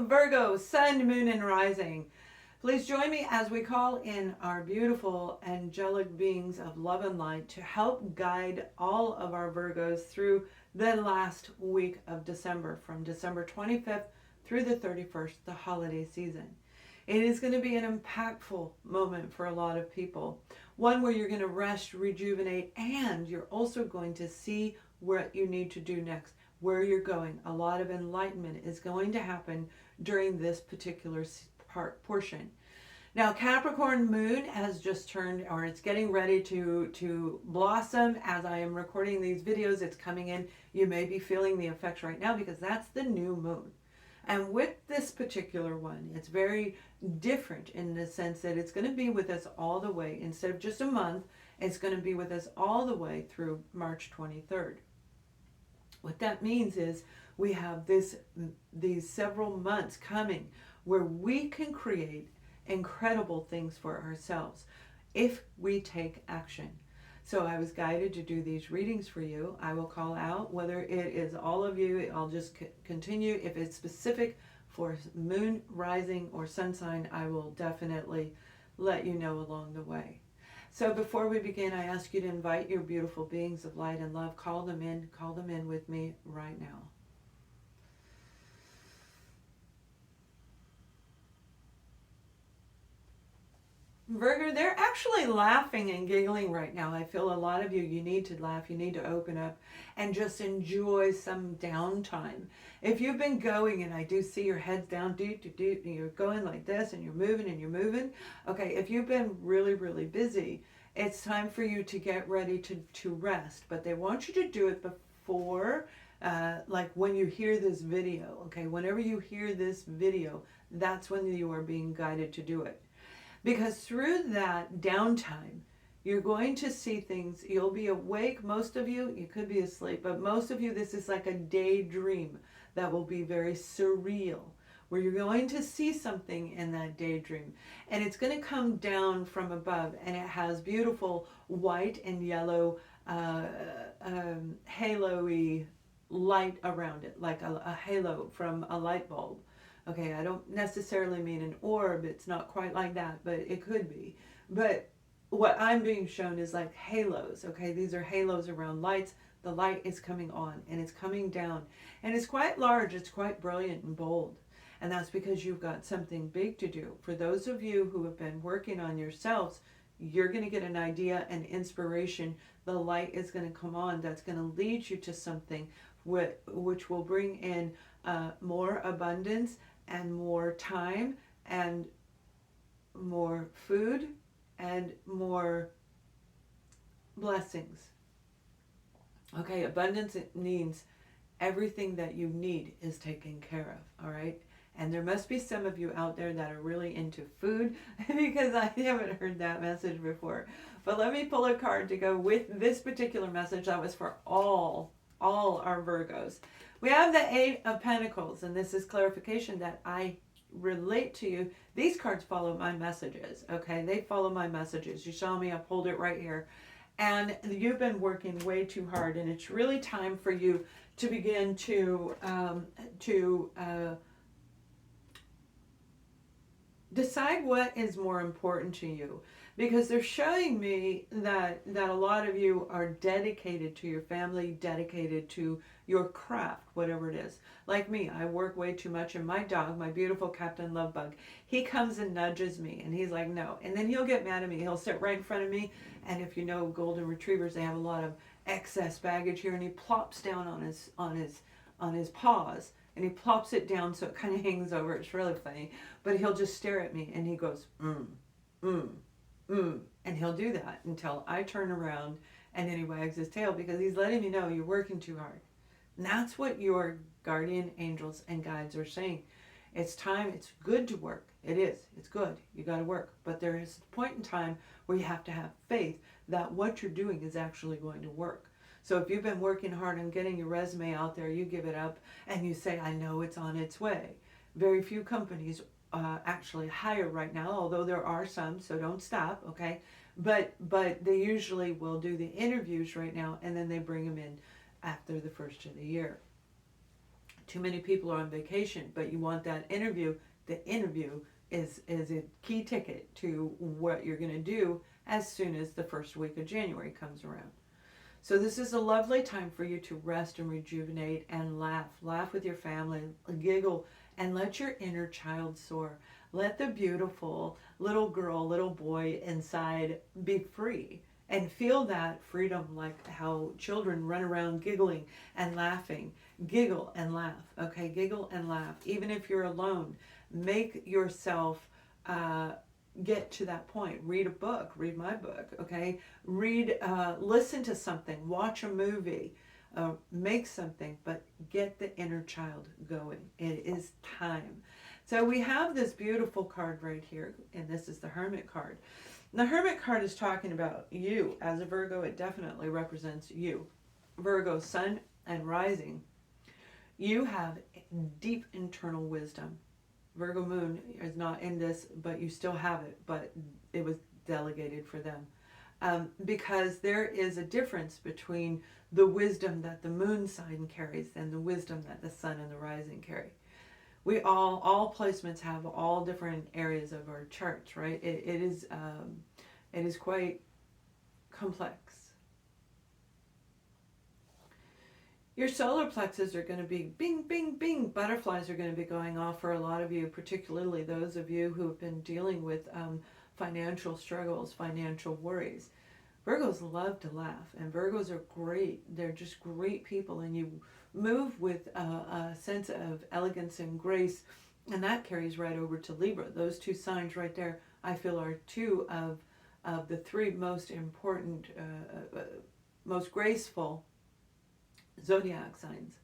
Virgo, Sun, Moon, and Rising. Please join me as we call in our beautiful angelic beings of love and light to help guide all of our Virgos through the last week of December, from December 25th through the 31st, the holiday season. It is going to be an impactful moment for a lot of people. One where you're going to rest, rejuvenate, and you're also going to see what you need to do next, where you're going. A lot of enlightenment is going to happen during this particular portion. Now, Capricorn moon has just turned, or it's getting ready to blossom. As I am recording these videos, it's coming in. You may be feeling the effects right now because that's the new moon. And with this particular one, it's very different in the sense that it's going to be with us all the way. Instead of just a month, it's going to be with us all the way through March 23rd. What that means is we have these several months coming where we can create incredible things for ourselves if we take action. So I was guided to do these readings for you. I will call out whether it is all of you. I'll just continue. If it's specific for moon, rising, or sun sign, I will definitely let you know along the way. So before we begin, I ask you to invite your beautiful beings of light and love. Call them in with me right now. Virgo, they're actually laughing and giggling right now. I feel a lot of you need to laugh, you need to open up and just enjoy some downtime. If you've been going, and I do see your heads down, and you're going like this and you're moving. Okay, if you've been really, really busy, it's time for you to get ready to rest. But they want you to do it before, like when you hear this video, okay? Whenever you hear this video, that's when you are being guided to do it. Because through that downtime, you're going to see things. You'll be awake, most of you. You could be asleep, but most of you, this is like a daydream that will be very surreal, where you're going to see something in that daydream. And it's going to come down from above, and it has beautiful white and yellow halo-y light around it, like a halo from a light bulb. Okay, I don't necessarily mean an orb. It's not quite like that, but it could be. But what I'm being shown is like halos, okay? These are halos around lights. The light is coming on and it's coming down. And it's quite large. It's quite brilliant and bold. And that's because you've got something big to do. For those of you who have been working on yourselves, you're going to get an idea and inspiration. The light is going to come on. That's going to lead you to something which will bring in more abundance and more time and more food and more blessings. Okay, abundance, it means everything that you need is taken care of, all right? And there must be some of you out there that are really into food because I haven't heard that message before. But let me pull a card to go with this particular message that was for all our Virgos. We have the Eight of Pentacles, and this is clarification that I relate to you. These cards follow my messages, okay? They follow my messages. You saw me uphold it right here. And you've been working way too hard, and it's really time for you to begin to decide what is more important to you. Because they're showing me that a lot of you are dedicated to your family, dedicated to your craft, whatever it is. Like me, I work way too much, and my dog, my beautiful Captain Lovebug, he comes and nudges me, and he's like, no. And then he'll get mad at me. He'll sit right in front of me, and if you know golden retrievers, they have a lot of excess baggage here, and he plops down on his paws, and he plops it down so it kind of hangs over. It's really funny. But he'll just stare at me, and he goes, and he'll do that until I turn around, and then he wags his tail because he's letting me know you're working too hard. And that's what your guardian angels and guides are saying. It's time. It's good to work. It is. It's good. You got to work. But there is a point in time where you have to have faith that what you're doing is actually going to work. So if you've been working hard on getting your resume out there, you give it up and you say, I know it's on its way. Very few companies actually hire right now, although there are some, so don't stop, okay? But they usually will do the interviews right now, and then they bring them in after the first of the year. Too many people are on vacation, but you want that interview. The interview is a key ticket to what you're going to do as soon as the first week of January comes around. So this is a lovely time for you to rest and rejuvenate and laugh. Laugh with your family, giggle, and let your inner child soar. Let the beautiful little girl, little boy inside be free and feel that freedom, like how children run around giggling and laughing. Giggle and laugh, okay? Giggle and laugh. Even if you're alone, make yourself get to that point. Read a book. Read my book, okay? Listen to something. Watch a movie. Make something, but get the inner child going. It is time. So we have this beautiful card right here, and this is the Hermit card. The Hermit card is talking about you. As a Virgo, it definitely represents you. Virgo, Sun and Rising. You have deep internal wisdom. Virgo Moon is not in this, but you still have it, but it was delegated for them. Because there is a difference between the wisdom that the Moon sign carries and the wisdom that the Sun and the Rising carry. We all placements have all different areas of our charts, right? It is quite complex. Your solar plexus are going to be bing, bing, bing. Butterflies are going to be going off for a lot of you, particularly those of you who have been dealing with financial struggles, financial worries. Virgos love to laugh, and Virgos are great. They're just great people, and you move with a sense of elegance and grace, and that carries right over to Libra. Those two signs right there, I feel, are two of the three most important, most graceful zodiac signs.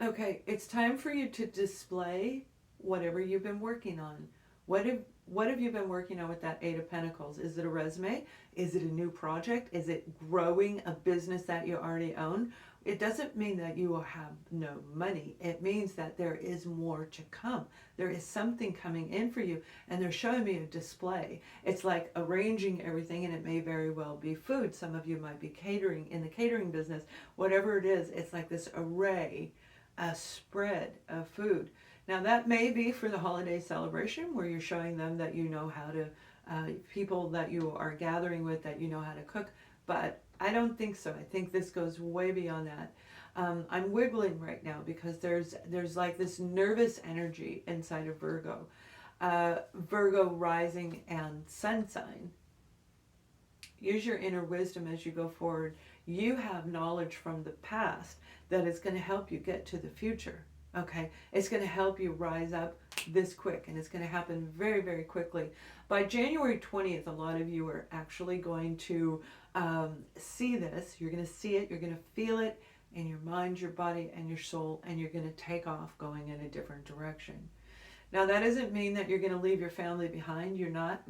Okay, it's time for you to display whatever you've been working on. What have you been working on with that Eight of Pentacles? Is it a resume? Is it a new project? Is it growing a business that you already own? It doesn't mean that you will have no money. It means that there is more to come. There is something coming in for you, and they're showing me a display. It's like arranging everything, and it may very well be food. Some of you might be catering, in the catering business. Whatever it is, it's like this array, a spread of food. Now that may be for the holiday celebration, where you're showing them that you know how to, people that you are gathering with, that you know how to cook, but I don't think so. I think this goes way beyond that. I'm wiggling right now because there's like this nervous energy inside of Virgo. Virgo rising and sun sign. Use your inner wisdom as you go forward. You have knowledge from the past that is going to help you get to the future. Okay, it's going to help you rise up this quick, and it's going to happen very, very quickly. By January 20th, a lot of you are actually going to see this. You're going to see it, you're going to feel it in your mind, your body, and your soul, and you're going to take off going in a different direction. Now, that doesn't mean that you're going to leave your family behind. You're not.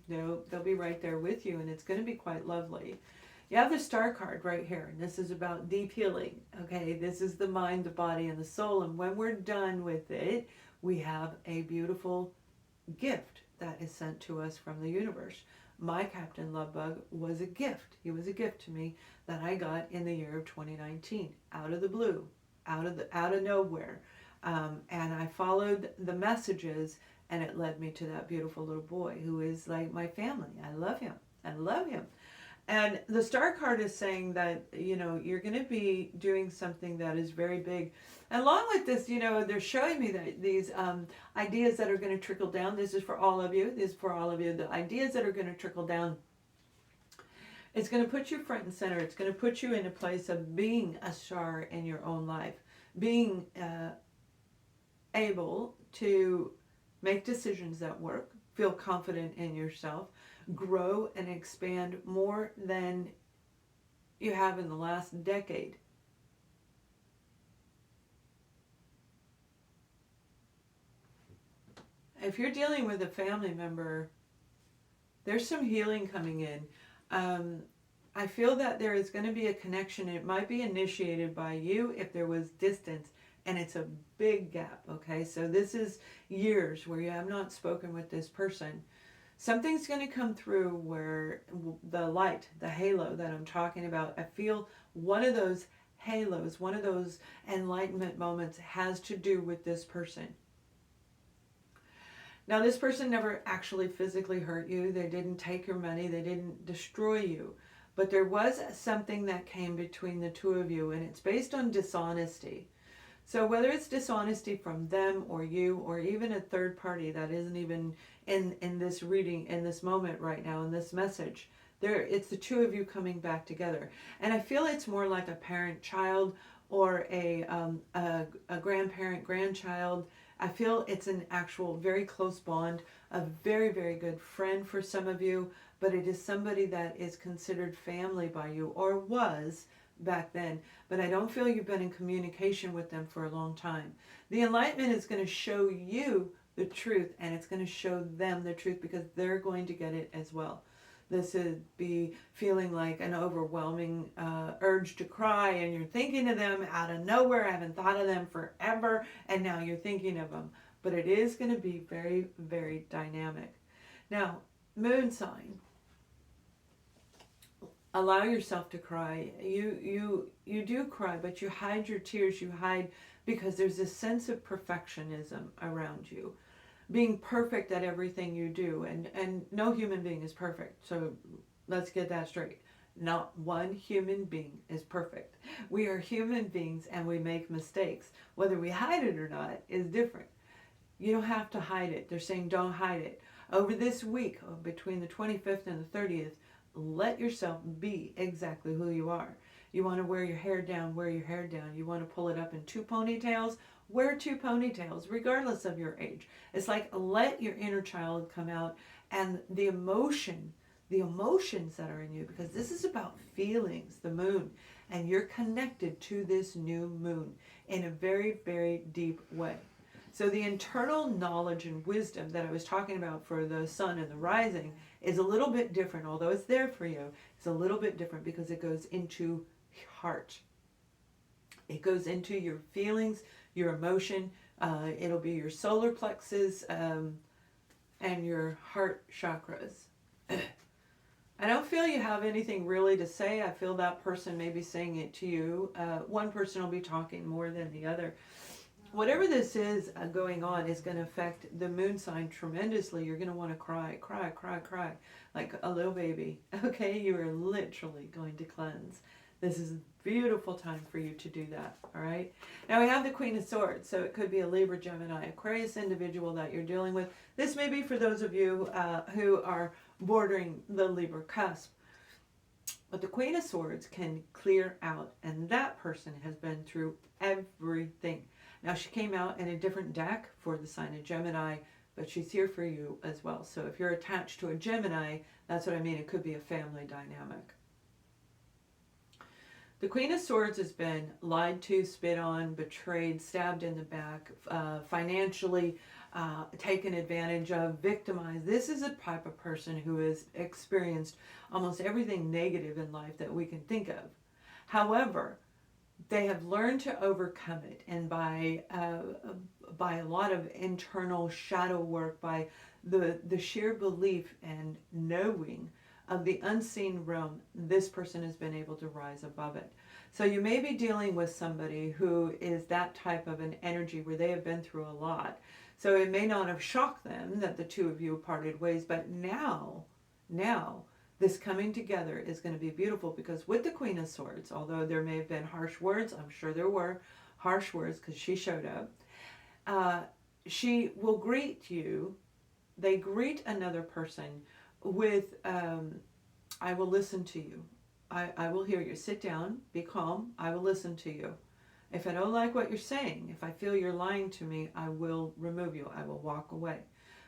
No, they'll be right there with you, and it's going to be quite lovely. You have the Star card right here, and this is about deep healing. Okay, this is the mind, the body, and the soul, and when we're done with it, we have a beautiful gift that is sent to us from the universe. My Captain Lovebug was a gift. He was a gift to me that I got in the year of 2019, out of the blue, out of nowhere, and I followed the messages, and it led me to that beautiful little boy who is like my family. I love him. I love him. And the Star card is saying that, you know, you're going to be doing something that is very big. And along with this, you know, they're showing me that these ideas that are going to trickle down. This is for all of you. This is for all of you. The ideas that are going to trickle down. It's going to put you front and center. It's going to put you in a place of being a star in your own life. Being able to make decisions that work. Feel confident in yourself. Grow and expand more than you have in the last decade. If you're dealing with a family member, there's some healing coming in. I feel that there is going to be a connection. It might be initiated by you if there was distance, and it's a big gap, okay? So this is years where you have not spoken with this person. Something's going to come through where the light, the halo that I'm talking about, I feel one of those halos, one of those enlightenment moments has to do with this person. Now, this person never actually physically hurt you. They didn't take your money. They didn't destroy you. But there was something that came between the two of you, and it's based on dishonesty. So whether it's dishonesty from them or you, or even a third party that isn't even in this reading, in this moment right now, in this message, it's the two of you coming back together. And I feel it's more like a parent-child or a grandparent-grandchild. I feel it's an actual very close bond, a very, very good friend for some of you, but it is somebody that is considered family by you, or was back then. But I don't feel you've been in communication with them for a long time. The enlightenment is going to show you the truth, and it's going to show them the truth, because they're going to get it as well. This would be feeling like an overwhelming urge to cry, and you're thinking of them out of nowhere. I haven't thought of them forever, and now you're thinking of them. But it is going to be very, very dynamic. Now, moon sign. Allow yourself to cry. You do cry, but you hide your tears. You hide because there's a sense of perfectionism around you. Being perfect at everything you do, and no human being is perfect, so let's get that straight. Not one human being is perfect. We are human beings, and we make mistakes. Whether we hide it or not is different. You don't have to hide it. They're saying don't hide it. Over this week, between the 25th and the 30th, let yourself be exactly who you are. You want to wear your hair down, wear your hair down. You want to pull it up in 2 ponytails, wear 2 ponytails, regardless of your age. It's like, let your inner child come out, and the emotions that are in you, because this is about feelings, the moon, and you're connected to this new moon in a very, very deep way. So the internal knowledge and wisdom that I was talking about for the sun and the rising is a little bit different. Although it's there for you, it's a little bit different because it goes into heart. It goes into your feelings, your emotion. It'll be your solar plexus and your heart chakras. I don't feel you have anything really to say. I feel that person may be saying it to you. One person will be talking more than the other. Whatever this is going on is going to affect the moon sign tremendously. You're going to want to cry, cry, cry, cry, like a little baby. Okay, you are literally going to cleanse. This is a beautiful time for you to do that, all right? Now we have the Queen of Swords, so it could be a Libra, Gemini, Aquarius individual that you're dealing with. This may be for those of you who are bordering the Libra cusp. But the Queen of Swords can clear out, and that person has been through everything. Now, she came out in a different deck for the sign of Gemini, but she's here for you as well. So if you're attached to a Gemini, that's what I mean. It could be a family dynamic. The Queen of Swords has been lied to, spit on, betrayed, stabbed in the back, financially taken advantage of, victimized. This is a type of person who has experienced almost everything negative in life that we can think of. However, they have learned to overcome it, and by a lot of internal shadow work, by the sheer belief and knowing of the unseen realm, this person has been able to rise above it. So you may be dealing with somebody who is that type of an energy where they have been through a lot. So it may not have shocked them that the two of you parted ways, but now this coming together is going to be beautiful, because with the Queen of Swords, although there may have been harsh words, I'm sure there were harsh words because she showed up, she will greet you. They greet another person with, I will listen to you. I will hear you. Sit down, be calm, I will listen to you. If I don't like what you're saying, if I feel you're lying to me, I will remove you. I will walk away.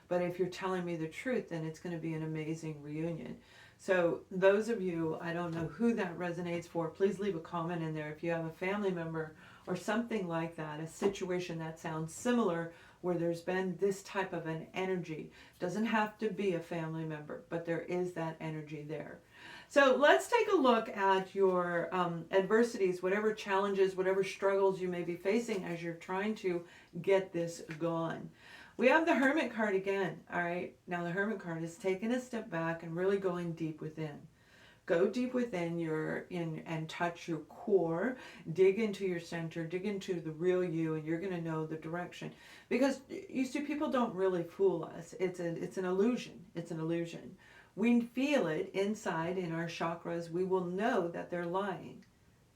But if you're telling me the truth, then it's going to be an amazing reunion. So those of you, I don't know who that resonates for, please leave a comment in there if you have a family member or something like that, a situation that sounds similar where there's been this type of an energy. Doesn't have to be a family member, but there is that energy there. So let's take a look at your adversities, whatever challenges, whatever struggles you may be facing as you're trying to get this gone. We have the Hermit card again, all right? Now the Hermit card is taking a step back and really going deep within. Go deep within and touch your core, dig into your center, dig into the real you, and you're going to know the direction. Because you see, people don't really fool us. It's an illusion. It's an illusion. We feel it inside in our chakras. We will know that they're lying.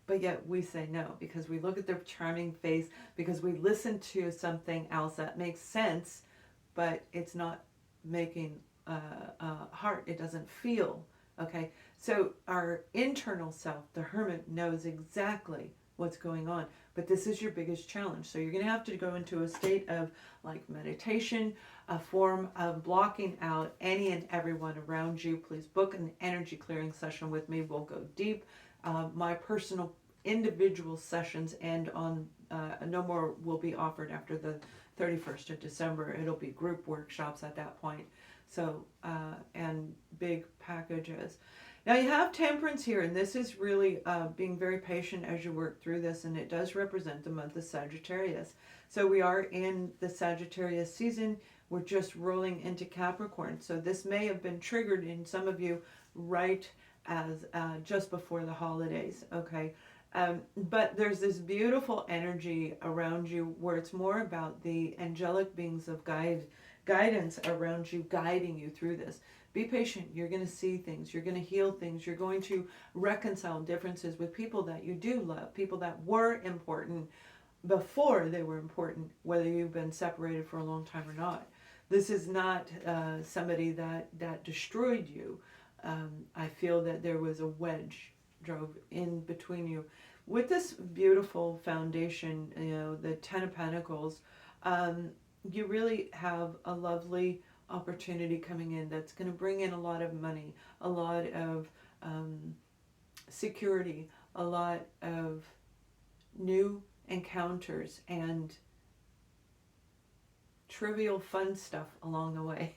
But yet we say no, because we look at their charming face, because we listen to something else that makes sense, but it's not making heart. It doesn't feel. Okay, so our internal self, the hermit, knows exactly what's going on, but this is your biggest challenge. So you're going to have to go into a state of like meditation, a form of blocking out any and everyone around you. Please book an energy clearing session with me. We'll go deep. My personal individual sessions and on no more will be offered after the 31st of December. It'll be group workshops at that point. So, and big packages. Now you have Temperance here, and this is really being very patient as you work through this, and it does represent the month of Sagittarius. So we are in the Sagittarius season. We're just rolling into Capricorn. So this may have been triggered in some of you right as just before the holidays, okay? But there's this beautiful energy around you where it's more about the angelic beings of guidance around you, guiding you through this. Be patient. You're going to see things. You're going to heal things. You're going to reconcile differences with people that you do love, people that were important before they were important, whether you've been separated for a long time or not. This is not somebody that destroyed you. I feel that there was a wedge drove in between you. With this beautiful foundation, the Ten of Pentacles, you really have a lovely opportunity coming in that's going to bring in a lot of money, a lot of security, a lot of new encounters and trivial fun stuff along the way.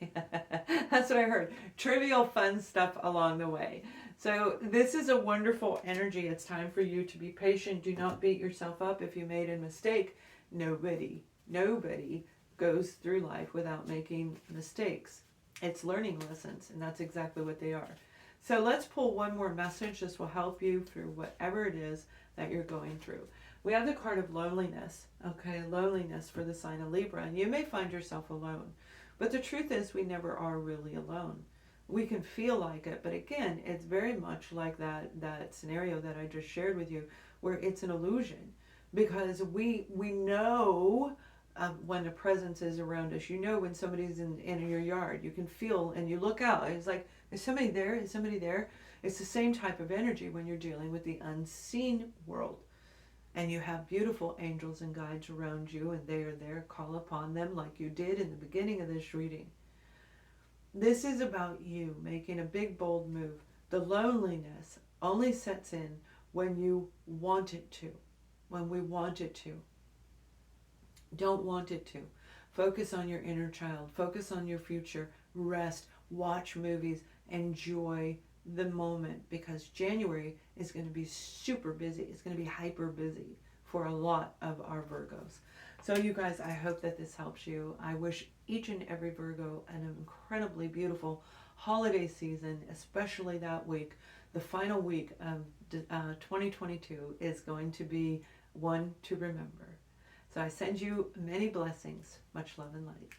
That's what I heard. Trivial fun stuff along the way. So this is a wonderful energy. It's time for you to be patient. Do not beat yourself up if you made a mistake. Nobody goes through life without making mistakes. It's learning lessons, and that's exactly what they are. So let's pull one more message. This will help you through whatever it is that you're going through. We have the card of loneliness, okay? Loneliness for the sign of Libra, and you may find yourself alone. But the truth is we never are really alone. We can feel like it, but again, it's very much like that scenario that I just shared with you, where it's an illusion, because we know when a presence is around us. You know when somebody's in your yard. You can feel, and you look out, and it's like, is somebody there? Is somebody there? It's the same type of energy when you're dealing with the unseen world. And you have beautiful angels and guides around you, and they are there. Call upon them like you did in the beginning of this reading. This is about you making a big, bold move. The loneliness only sets in when you want it to, when we want it to. Don't want it to. Focus on your inner child. Focus on your future. Rest. Watch movies. Enjoy the moment, because January is going to be super busy. It's going to be hyper busy for a lot of our Virgos. So you guys, I hope that this helps you. I wish each and every Virgo an incredibly beautiful holiday season, especially that week. The final week of 2022 is going to be one to remember. So I send you many blessings. Much love and light.